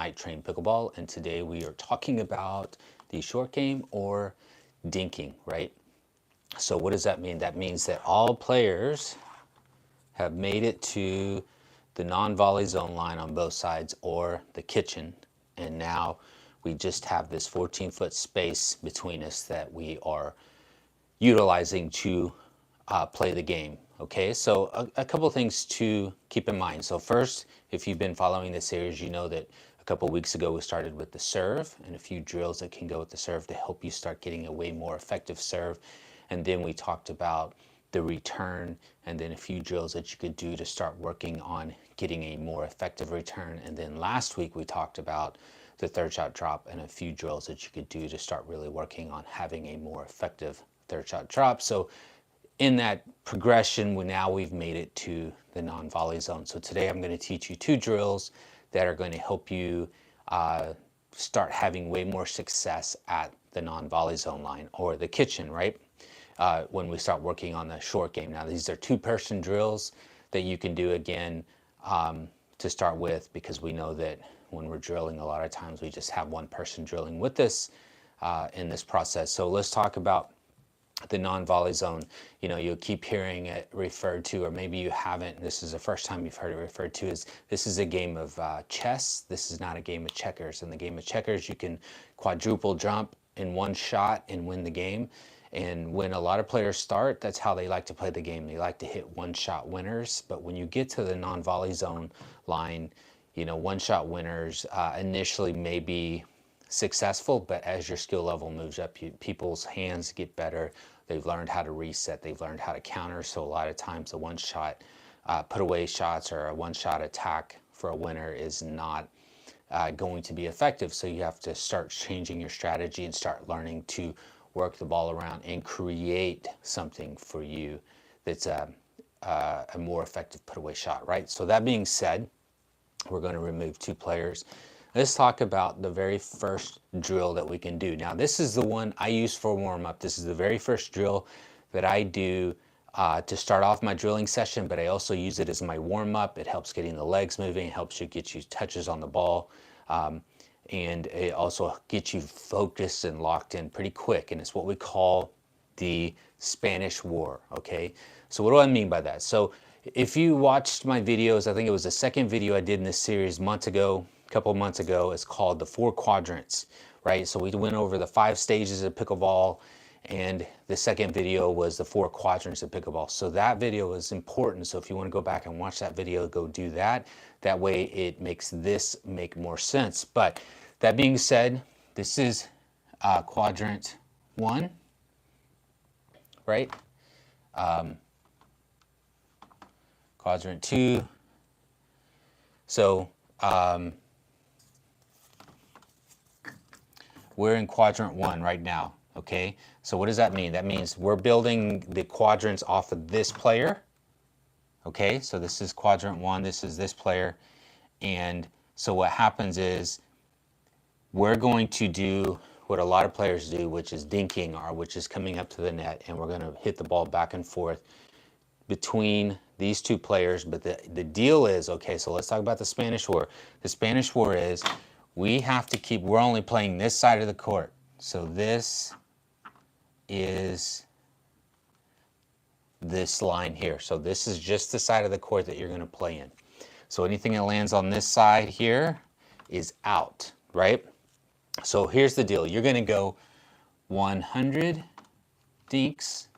Night Train Pickleball, and today we are talking about the short game, or dinking, right? So what does that mean? That means that all players have made it to the non-volley zone line on both sides, or the kitchen, and now we just have this 14-foot space between us that we are utilizing to play the game. Okay, so a couple things to keep in mind. So first, if you've been following this series, you know that a couple weeks ago we started with the serve and a few drills that can go with the serve to help you start getting a way more effective serve. And then we talked about the return, and then a few drills that you could do to start working on getting a more effective return. And then last week we talked about the third shot drop and a few drills that you could do to start really working on having a more effective third shot drop. So in that progression, we've made it to the non-volley zone. So today I'm going to teach you two drills that are going to help you start having way more success at the non-volley zone line, or the kitchen, right? When we start working on the short game. Now these are two-person drills that you can do again to start with, because we know that when we're drilling, a lot of times we just have one person drilling with us in this process. So let's talk about the non-volley zone. You know, you'll keep hearing it referred to, or maybe you haven't, this is the first time you've heard it referred to, as this is a game of chess. This is not a game of checkers. In the game of checkers, you can quadruple jump in one shot and win the game. And when a lot of players start, that's how they like to play the game. They like to hit one-shot winners. But when you get to the non-volley zone line, you know, one-shot winners initially may be successful, but as your skill level moves up, people's hands get better. They've learned how to reset. They've learned how to counter. So a lot of times, a one-shot put away shots or a one-shot attack for a winner is not going to be effective. So you have to start changing your strategy and start learning to work the ball around and create something for you that's a more effective put away shot, right? So that being said, we're going to remove two players. Let's talk about the very first drill that we can do. Now, this is the one I use for warm-up. This is the very first drill that I do to start off my drilling session, but I also use it as my warm-up. It helps getting the legs moving. It helps you get you touches on the ball. And it also gets you focused and locked in pretty quick. And it's what we call the Spanish War, okay? So what do I mean by that? So if you watched my videos, I think it was the second video I did in this series a couple of months ago, it's called the 4 quadrants, right? So we went over the 5 stages of pickleball, and the second video was the 4 quadrants of pickleball. So that video is important. So if you want to go back and watch that video, go do that. That way it makes this make more sense. But that being said, this is quadrant 1, right? Quadrant 2. So we're in quadrant 1 right now, okay? So what does that mean? That means we're building the quadrants off of this player, okay? So this is quadrant 1, this is this player, and so what happens is we're going to do what a lot of players do, which is dinking, or which is coming up to the net, and we're going to hit the ball back and forth between these two players. But the deal is, okay, so let's talk about the Spanish War. The Spanish War is, we have to keep, we're only playing this side of the court. So this is this line here. So this is just the side of the court that you're going to play in. So anything that lands on this side here is out, right? So here's the deal. You're going to go 100 dinks.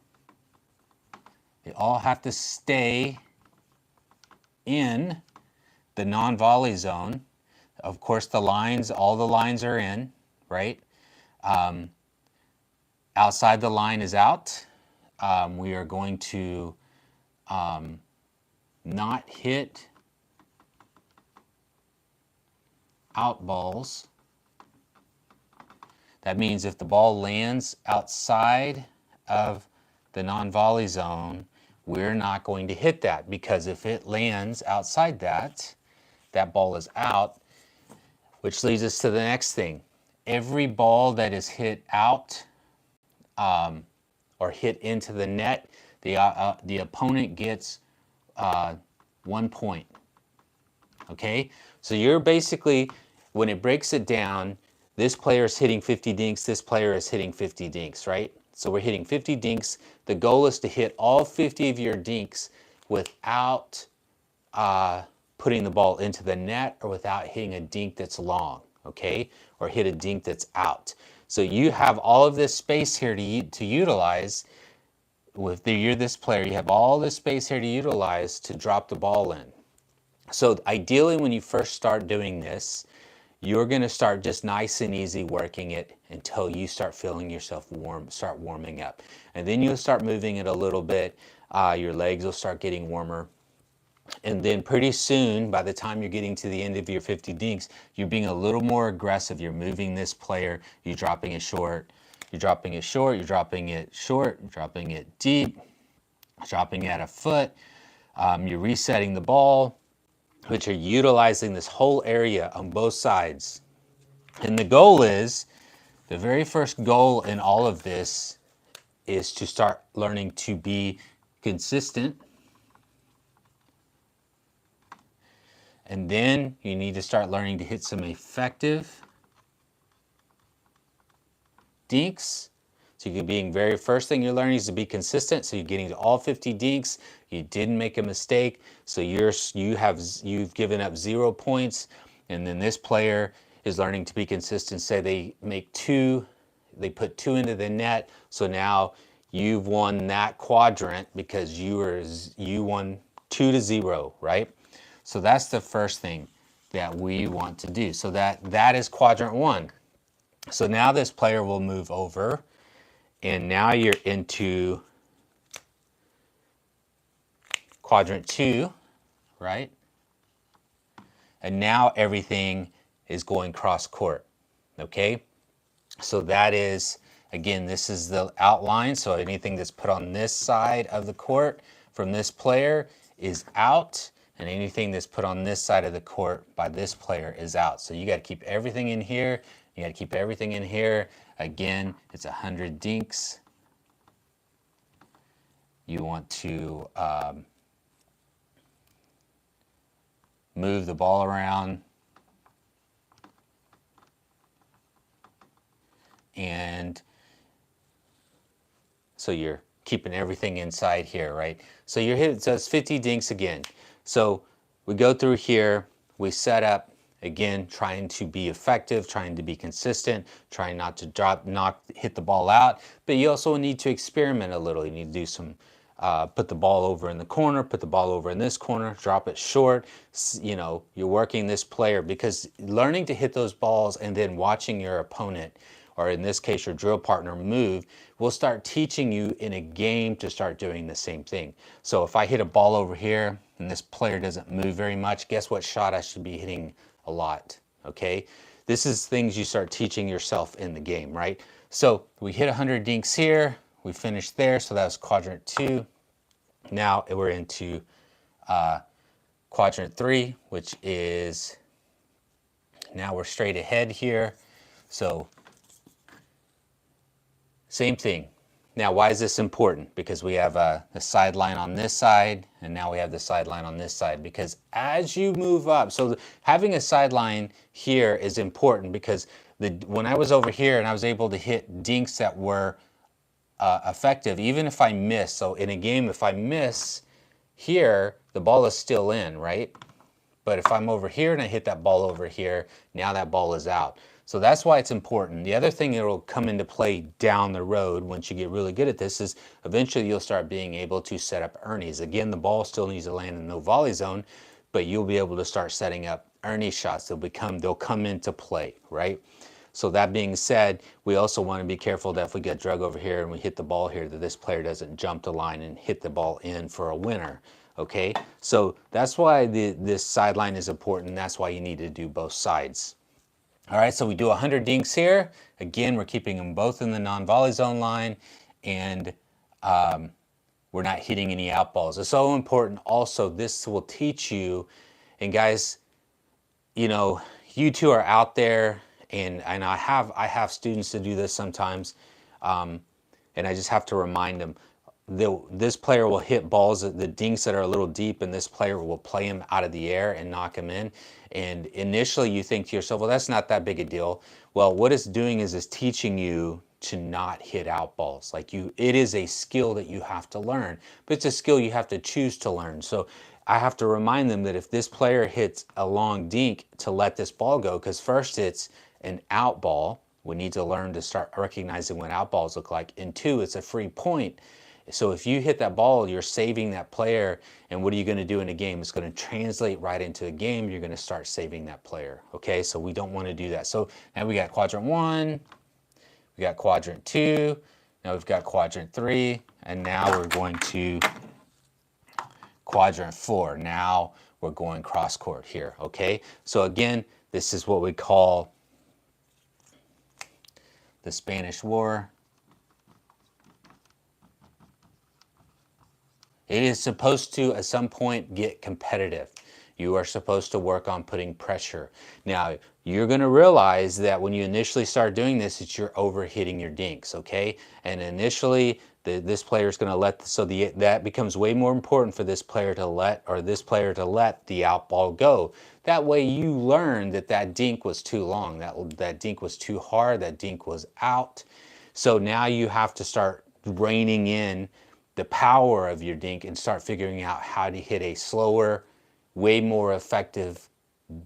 They all have to stay in the non-volley zone. Of course, the lines, all the lines are in, right? Outside the line is out. We are going to not hit out balls. That means if the ball lands outside of the non-volley zone, we're not going to hit that, because if it lands outside that, that ball is out, which leads us to the next thing. Every ball that is hit out or hit into the net, the opponent gets 1 point. Okay, so you're basically when it breaks it down, this player is hitting 50 dinks, this player is hitting 50 dinks, right? So we're hitting 50 dinks. The goal is to hit all 50 of your dinks without putting the ball into the net or without hitting a dink that's long, okay? Or hit a dink that's out. So you have all of this space here to utilize. You're this player, you have all this space here to utilize to drop the ball in. So ideally, when you first start doing this, you're going to start just nice and easy working it until you start feeling yourself start warming up. And then you'll start moving it a little bit. Your legs will start getting warmer. And then pretty soon, by the time you're getting to the end of your 50 dinks, you're being a little more aggressive. You're moving this player, you're dropping it short, you're dropping it short, you're dropping it short, you're dropping it deep, dropping it a foot. You're resetting the ball, but you're utilizing this whole area on both sides. And the goal is, the very first goal in all of this is to start learning to be consistent. And then you need to start learning to hit some effective dinks. So you're being very first thing you're learning is to be consistent. So you're getting to all 50 dinks. You didn't make a mistake. So you've given up 0 points. And then this player is learning to be consistent. Say they make 2, they put 2 into the net. So now you've won that quadrant because you won 2-0, right? So that's the first thing that we want to do. So that is quadrant 1. So now this player will move over, and now you're into quadrant 2, right? And now everything is going cross court, okay? So that is, again, this is the outline. So anything that's put on this side of the court from this player is out, and anything that's put on this side of the court by this player is out. So you got to keep everything in here. You got to keep everything in here. Again, it's 100 dinks. You want to move the ball around. And so you're keeping everything inside here, right? So you're hitting, so it's 50 dinks again. So we go through here, we set up, again, trying to be effective, trying to be consistent, trying not to hit the ball out, but you also need to experiment a little. You need to do some, put the ball over in the corner, put the ball over in this corner, drop it short. You know, you're working this player, because learning to hit those balls and then watching your opponent, or in this case your drill partner, move, will start teaching you in a game to start doing the same thing. So if I hit a ball over here and this player doesn't move very much, guess what shot I should be hitting a lot, okay? This is things you start teaching yourself in the game, right? So we hit 100 dinks here, we finished there, so that was quadrant 2. Now we're into quadrant 3, which is, now we're straight ahead here. So same thing. Now, why is this important? Because we have a sideline on this side, and now we have the sideline on this side. Because as you move up, so having a sideline here is important, because when I was over here and I was able to hit dinks that were effective, even if I miss. So in a game, if I miss here, the ball is still in, right? But if I'm over here and I hit that ball over here, now that ball is out. So that's why it's important. The other thing that will come into play down the road once you get really good at this is eventually you'll start being able to set up Ernies. Again, the ball still needs to land in no volley zone, but you'll be able to start setting up Ernie shots. They'll come into play, right? So that being said, we also want to be careful that if we get drug over here and we hit the ball here, that this player doesn't jump the line and hit the ball in for a winner. Okay, so that's why this sideline is important. That's why you need to do both sides. All right, so we do 100 dinks here. Again, we're keeping them both in the non-volley zone line, and we're not hitting any out balls. It's so important. Also, this will teach you, and guys, you know, you two are out there, and I have students to do this sometimes, and I just have to remind them. this player will hit balls, the dinks that are a little deep, and this player will play them out of the air and knock them in. And initially you think to yourself, well, that's not that big a deal. Well, what it's doing is it's teaching you to not hit out balls. Like it is a skill that you have to learn, but it's a skill you have to choose to learn. So I have to remind them that if this player hits a long dink, to let this ball go, because first it's an out ball. We need to learn to start recognizing what out balls look like. And two, it's a free point. So if you hit that ball, you're saving that player. And what are you going to do in a game? It's going to translate right into a game. You're going to start saving that player. Okay, so we don't want to do that. So now we got quadrant 1, we got quadrant 2, now we've got quadrant 3, and now we're going to quadrant 4. Now we're going cross court here. Okay, so again, this is what we call the Spanish War. It is supposed to, at some point, get competitive. You are supposed to work on putting pressure. Now, you're going to realize that when you initially start doing this, that you're overhitting your dinks, okay? And initially, this player is going to let, that becomes way more important for this player to let, the out ball go. That way you learn that that dink was too long, that dink was too hard, that dink was out. So now you have to start reining in the power of your dink and start figuring out how to hit a slower, way more effective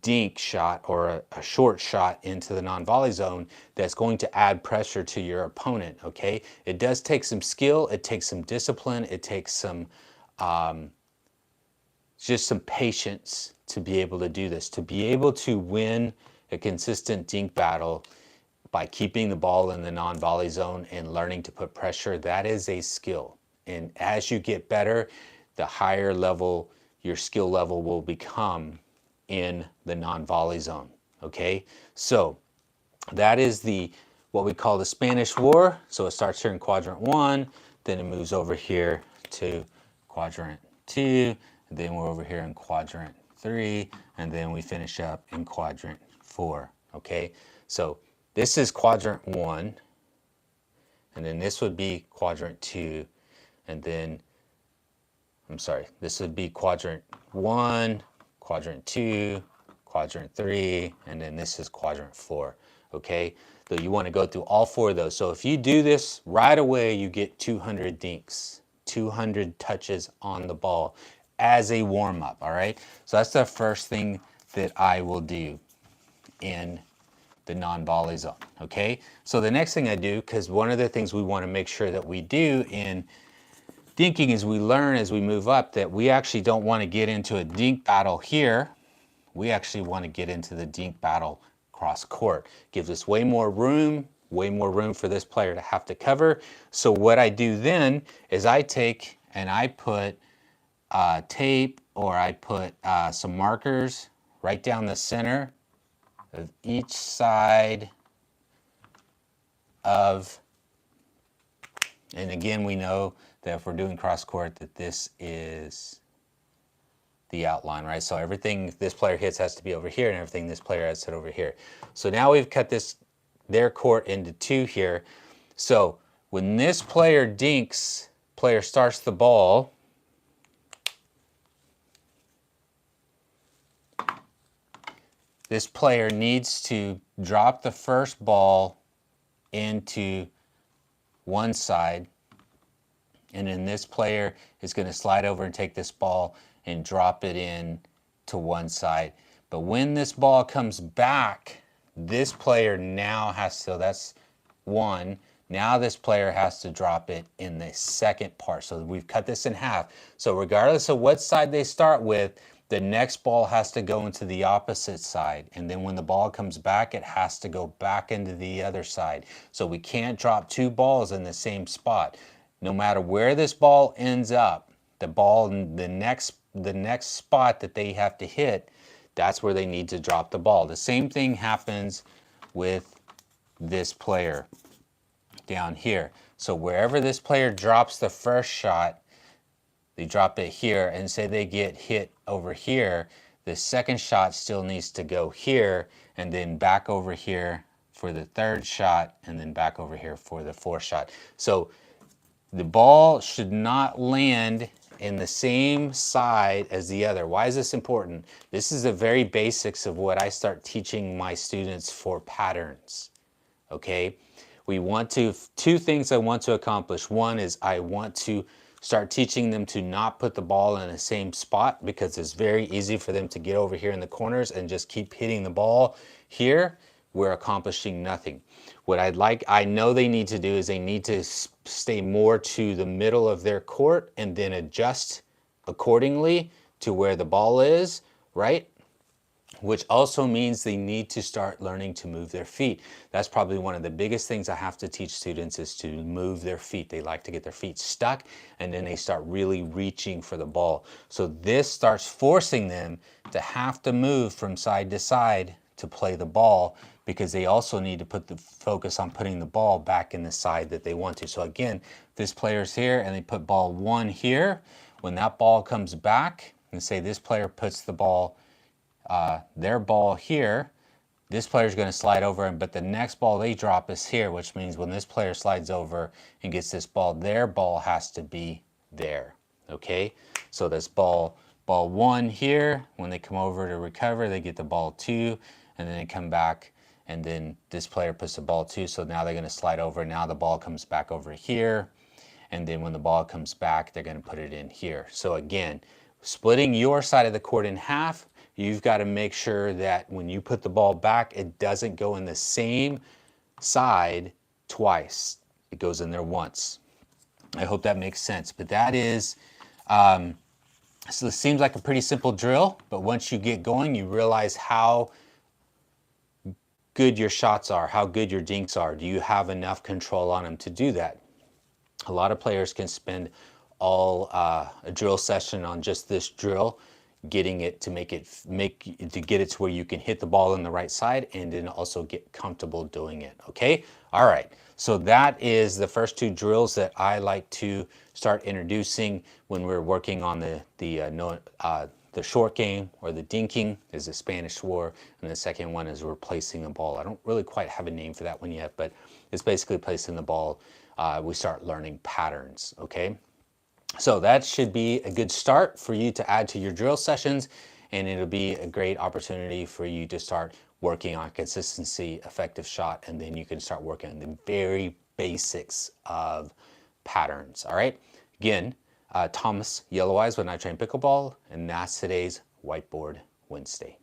dink shot, or a short shot into the non-volley zone that's going to add pressure to your opponent, okay? It does take some skill, it takes some discipline, it takes some, just some patience to be able to do this. To be able to win a consistent dink battle by keeping the ball in the non-volley zone and learning to put pressure, that is a skill. And as you get better, the higher level your skill level will become in the non-volley zone, okay? So that is what we call the Spanish War. So it starts here in quadrant 1, then it moves over here to quadrant 2, and then we're over here in quadrant 3, and then we finish up in quadrant 4, okay? So this is quadrant 1, and then this would be quadrant 2, and then, I'm sorry, this would be quadrant 1, quadrant 2, quadrant 3, and then this is quadrant 4, okay? So you want to go through all 4 of those. So if you do this right away, you get 200 dinks, 200 touches on the ball as a warm-up, all right? So that's the first thing that I will do in the non-volley zone, okay? So the next thing I do, because one of the things we want to make sure that we do in dinking is we learn as we move up that we actually don't want to get into a dink battle here. We actually want to get into the dink battle cross court. Gives us way more room for this player to have to cover. So what I do then is I take and I put tape, or I put some markers right down the center of each side of, and again, we know that if we're doing cross court that this is the outline, right? So everything this player hits has to be over here, and everything this player has hit over here. So now we've cut their court into 2 here. So when this player dinks, player starts the ball, this player needs to drop the first ball into one side, and then this player is going to slide over and take this ball and drop it in to one side. But when this ball comes back, this player now has to, so that's 1, now this player has to drop it in the second part. So we've cut this in half. So regardless of what side they start with, the next ball has to go into the opposite side. And then when the ball comes back, it has to go back into the other side. So we can't drop 2 balls in the same spot. No matter where this ball ends up, the ball in the next spot that they have to hit, that's where they need to drop the ball. The same thing happens with this player down here. So wherever this player drops the first shot, they drop it here, and say they get hit over here, the second shot still needs to go here, and then back over here for the third shot, and then back over here for the fourth shot. So The ball should not land in the same side as the other. Why is this important? This is the very basics of what I start teaching my students for patterns, okay? We want to, two things I want to accomplish. One is I want to start teaching them to not put the ball in the same spot, because it's very easy for them to get over here in the corners and just keep hitting the ball here. We're accomplishing nothing. What I know they need to do is they need to stay more to the middle of their court and then adjust accordingly to where the ball is, right? Which also means they need to start learning to move their feet. That's probably one of the biggest things I have to teach students, is to move their feet. They like to get their feet stuck and then they start really reaching for the ball. So this starts forcing them to have to move from side to side to play the ball, because they also need to put the focus on putting the ball back in the side that they want to. So again, this player's here and they put ball 1 here. When that ball comes back, and say this player puts the ball, their ball here, this player is going to slide over, but the next ball they drop is here, which means when this player slides over and gets this ball, their ball has to be there, okay? So this ball 1 here, when they come over to recover, they get the ball 2, and then they come back, and then this player puts the ball 2, so now they're going to slide over. Now the ball comes back over here, and then when the ball comes back, they're going to put it in here. So again, splitting your side of the court in half, you've got to make sure that when you put the ball back, it doesn't go in the same side twice. It goes in there once. I hope that makes sense. But that is, so it seems like a pretty simple drill, but once you get going, you realize how good your shots are, how good your dinks are. Do you have enough control on them to do that? A lot of players can spend all a drill session on just this drill, getting it to get it to where you can hit the ball on the right side and then also get comfortable doing it, okay? All right, so that is the first 2 drills that I like to start introducing when we're working on the short game, or the dinking is the Spanish war, and the second one is replacing the ball. I don't really quite have a name for that one yet, but it's basically placing the ball. We start learning patterns, okay? So that should be a good start for you to add to your drill sessions, and it'll be a great opportunity for you to start working on consistency, effective shot, and then you can start working on the very basics of patterns, all right? Again, Thomas Yellow Eyes when I train pickleball, and that's today's Whiteboard Wednesday.